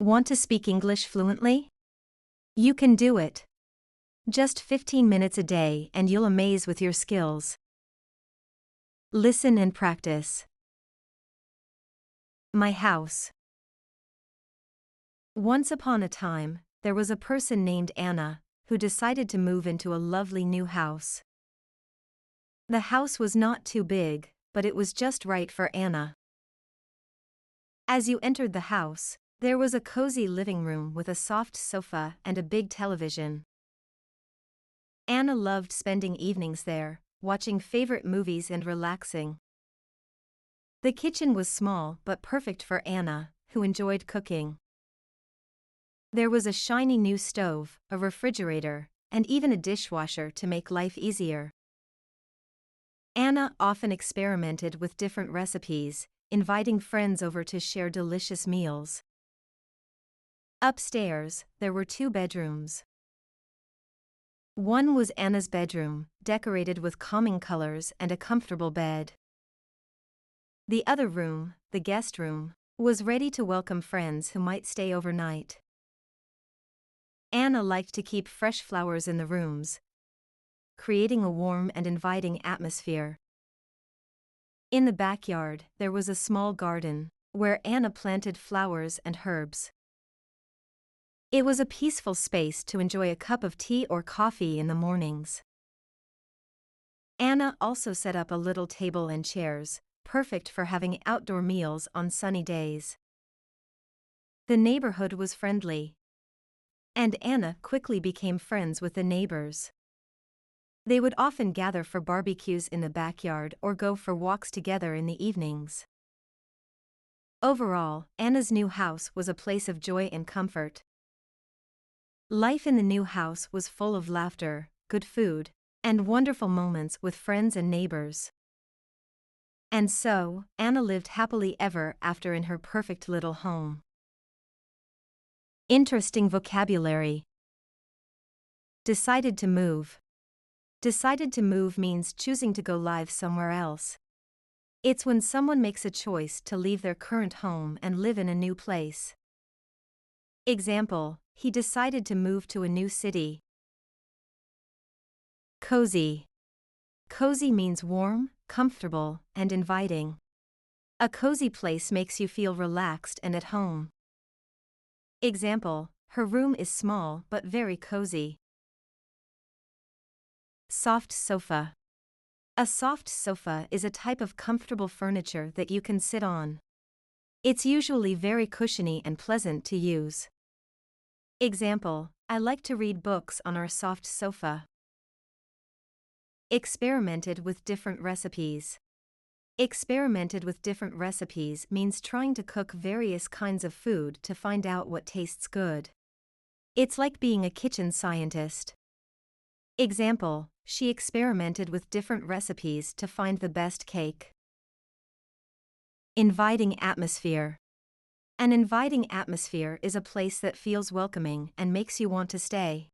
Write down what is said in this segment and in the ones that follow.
Want to speak English fluently? You can do it. Just 15 minutes a day and you'll amaze with your skills. Listen and practice. My house. Once upon a time, there was a person named Anna, who decided to move into a lovely new house. The house was not too big, but it was just right for Anna. As you entered the house, there was a cozy living room with a soft sofa and a big television. Anna loved spending evenings there, watching favorite movies and relaxing. The kitchen was small but perfect for Anna, who enjoyed cooking. There was a shiny new stove, a refrigerator, and even a dishwasher to make life easier. Anna often experimented with different recipes, inviting friends over to share delicious meals. Upstairs, there were 2 bedrooms. One was Anna's bedroom, decorated with calming colors and a comfortable bed. The other room, the guest room, was ready to welcome friends who might stay overnight. Anna liked to keep fresh flowers in the rooms, creating a warm and inviting atmosphere. In the backyard, there was a small garden, where Anna planted flowers and herbs. It was a peaceful space to enjoy a cup of tea or coffee in the mornings. Anna also set up a little table and chairs, perfect for having outdoor meals on sunny days. The neighborhood was friendly, and Anna quickly became friends with the neighbors. They would often gather for barbecues in the backyard or go for walks together in the evenings. Overall, Anna's new house was a place of joy and comfort. Life in the new house was full of laughter, good food, and wonderful moments with friends and neighbors. And so, Anna lived happily ever after in her perfect little home. Interesting vocabulary. Decided to move. Decided to move means choosing to go live somewhere else. It's when someone makes a choice to leave their current home and live in a new place. Example, he decided to move to a new city. Cozy. Cozy means warm, comfortable, and inviting. A cozy place makes you feel relaxed and at home. Example, her room is small but very cozy. Soft sofa. A soft sofa is a type of comfortable furniture that you can sit on. It's usually very cushiony and pleasant to use. Example, I like to read books on our soft sofa. Experimented with different recipes. Experimented with different recipes means trying to cook various kinds of food to find out what tastes good. It's like being a kitchen scientist. Example, she experimented with different recipes to find the best cake. Inviting atmosphere. An inviting atmosphere is a place that feels welcoming and makes you want to stay.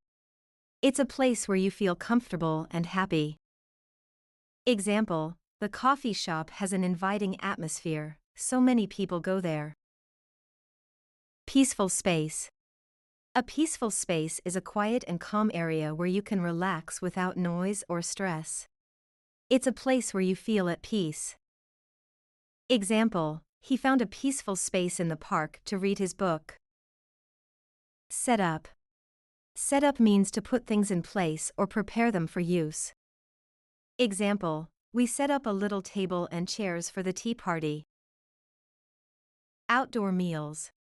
It's a place where you feel comfortable and happy. Example, the coffee shop has an inviting atmosphere, so many people go there. Peaceful space. A peaceful space is a quiet and calm area where you can relax without noise or stress. It's a place where you feel at peace. Example, he found a peaceful space in the park to read his book. Set up. Set up means to put things in place or prepare them for use. Example, we set up a little table and chairs for the tea party. Outdoor meals.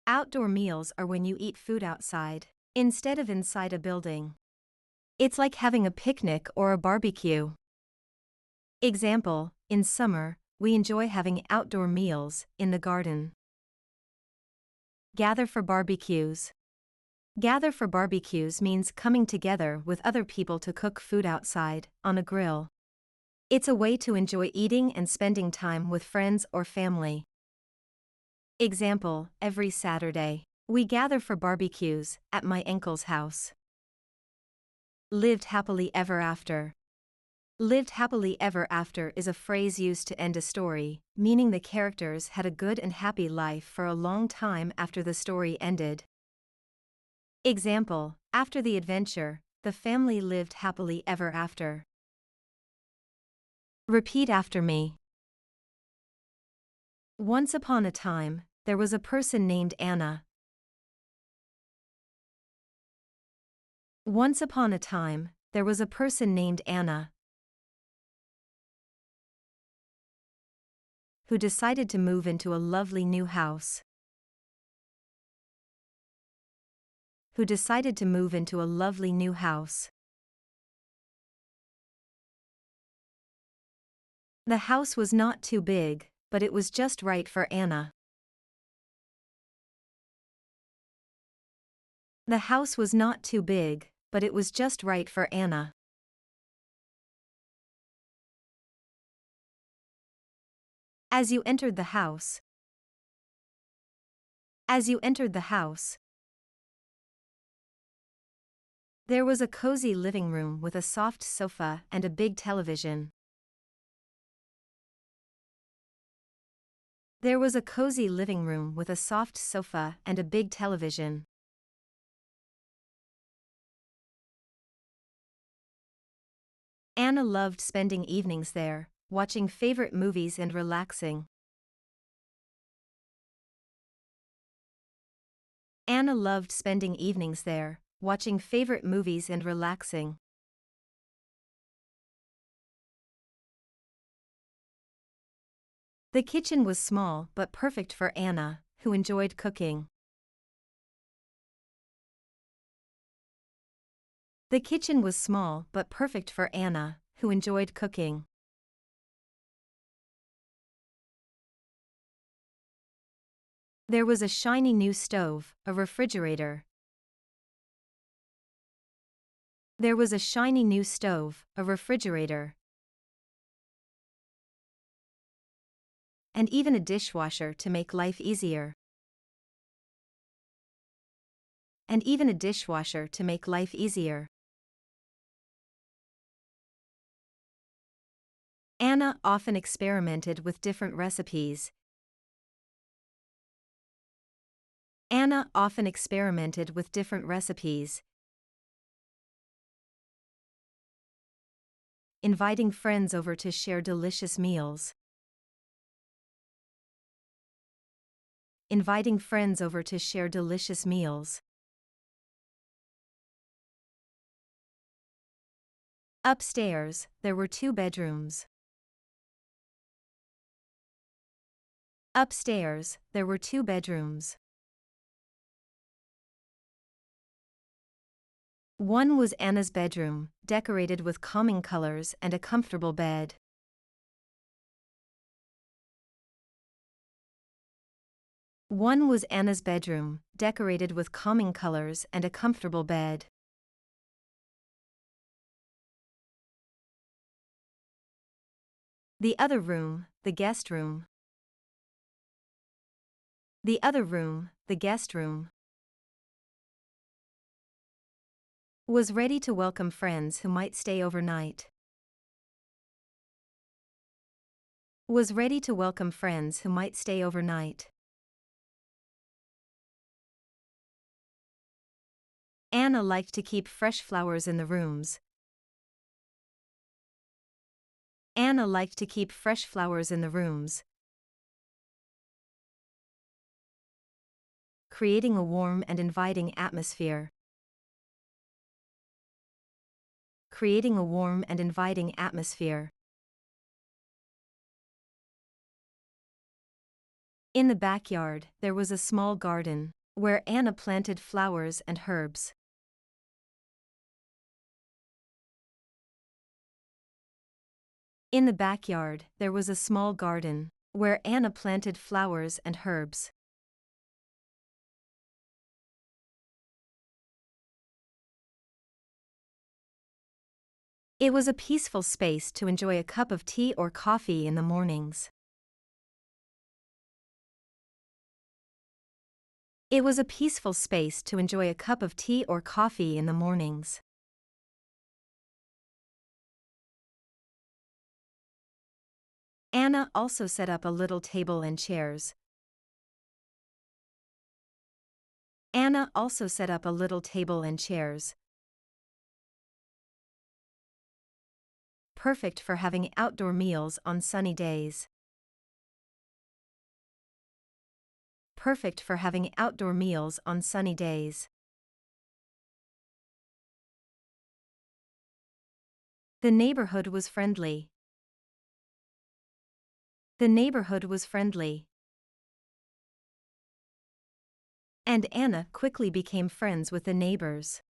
Outdoor meals are when you eat food outside, instead of inside a building. It's like having a picnic or a barbecue. Example, in summer, we enjoy having outdoor meals in the garden. Gather for barbecues. Gather for barbecues means coming together with other people to cook food outside, on a grill. It's a way to enjoy eating and spending time with friends or family. Example, every Saturday, we gather for barbecues at my uncle's house. Lived happily ever after. Lived happily ever after is a phrase used to end a story, meaning the characters had a good and happy life for a long time after the story ended. Example: after the adventure, the family lived happily ever after. Repeat after me. Once upon a time, there was a person named Anna. Once upon a time, there was a person named Anna who decided to move into a lovely new house. Who decided to move into a lovely new house. The house was not too big, but it was just right for Anna. The house was not too big, but it was just right for Anna. As you entered the house. As you entered the house. There was a cozy living room with a soft sofa and a big television. There was a cozy living room with a soft sofa and a big television. Anna loved spending evenings there, watching favorite movies and relaxing. Anna loved spending evenings there, watching favorite movies and relaxing. The kitchen was small but perfect for Anna, who enjoyed cooking. The kitchen was small but perfect for Anna, who enjoyed cooking. There was a shiny new stove, a refrigerator. There was a shiny new stove, a refrigerator. And even a dishwasher to make life easier. And even a dishwasher to make life easier. Anna often experimented with different recipes. Anna often experimented with different recipes. Inviting friends over to share delicious meals. Inviting friends over to share delicious meals. Upstairs, there were 2 bedrooms. Upstairs, there were 2 bedrooms. One was Anna's bedroom, decorated with calming colors and a comfortable bed. One was Anna's bedroom, decorated with calming colors and a comfortable bed. The other room, the guest room. The other room, the guest room, was ready to welcome friends who might stay overnight. Was ready to welcome friends who might stay overnight. Anna liked to keep fresh flowers in the rooms. Anna liked to keep fresh flowers in the rooms. Creating a warm and inviting atmosphere. Creating a warm and inviting atmosphere. In the backyard, there was a small garden, where Anna planted flowers and herbs. In the backyard, there was a small garden, where Anna planted flowers and herbs. It was a peaceful space to enjoy a cup of tea or coffee in the mornings. It was a peaceful space to enjoy a cup of tea or coffee in the mornings. Anna also set up a little table and chairs. Anna also set up a little table and chairs. Perfect for having outdoor meals on sunny days. Perfect for having outdoor meals on sunny days. The neighborhood was friendly. The neighborhood was friendly. And Anna quickly became friends with the neighbors.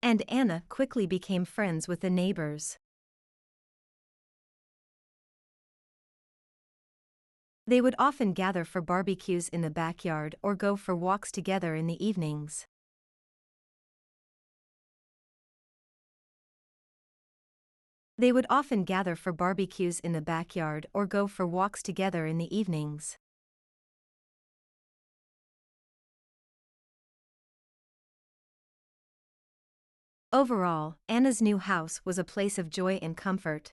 And Anna quickly became friends with the neighbors. They would often gather for barbecues in the backyard or go for walks together in the evenings. They would often gather for barbecues in the backyard or go for walks together in the evenings. Overall, Anna's new house was a place of joy and comfort.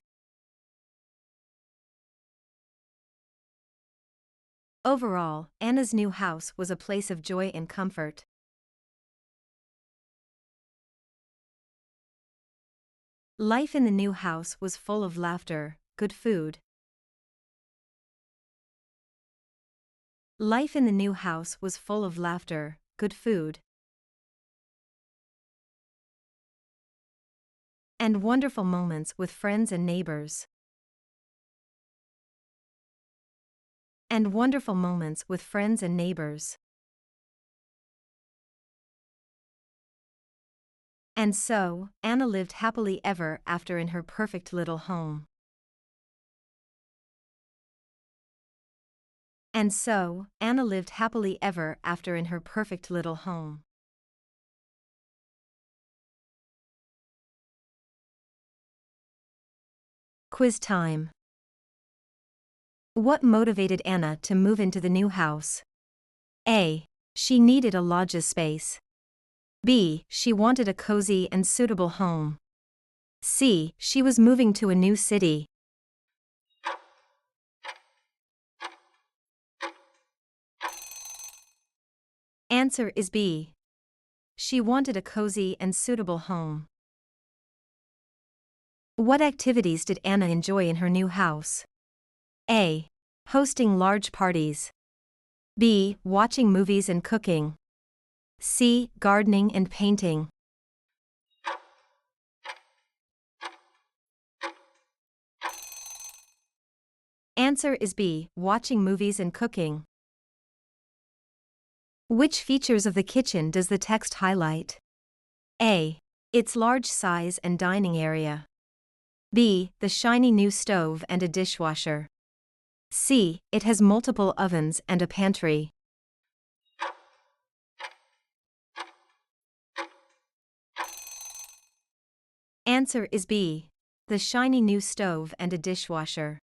Overall, Anna's new house was a place of joy and comfort. Life in the new house was full of laughter, good food. Life in the new house was full of laughter, good food. And wonderful moments with friends and neighbors. And wonderful moments with friends and neighbors. And so, Anna lived happily ever after in her perfect little home. And so, Anna lived happily ever after in her perfect little home. Quiz time. What motivated Anna to move into the new house? A. She needed a lodge space. B. She wanted a cozy and suitable home. C. She was moving to a new city. Answer is B. She wanted a cozy and suitable home. What activities did Anna enjoy in her new house? A. Hosting large parties. B. Watching movies and cooking. C. Gardening and painting. Answer is B. Watching movies and cooking. Which features of the kitchen does the text highlight? A. Its large size and dining area. B. The shiny new stove and a dishwasher. C. It has multiple ovens and a pantry. Answer is B. The shiny new stove and a dishwasher.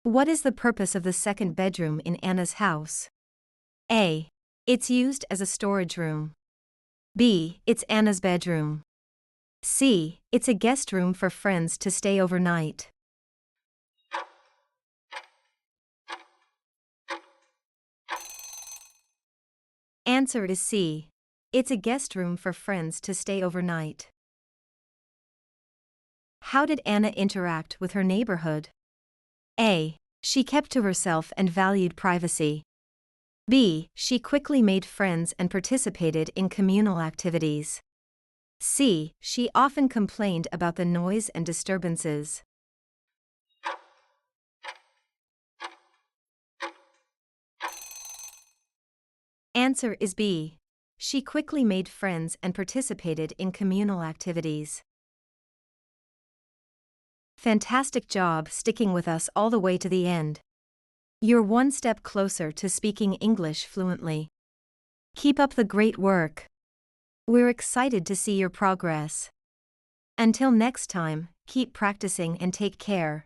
What is the purpose of the second bedroom in Anna's house? A. It's used as a storage room. B. It's Anna's bedroom. C. It's a guest room for friends to stay overnight. Answer is C. It's a guest room for friends to stay overnight. How did Anna interact with her neighborhood? A. She kept to herself and valued privacy. B. She quickly made friends and participated in communal activities. C. She often complained about the noise and disturbances. Answer is B. She quickly made friends and participated in communal activities. Fantastic job sticking with us all the way to the end. You're one step closer to speaking English fluently. Keep up the great work. We're excited to see your progress. Until next time, keep practicing and take care.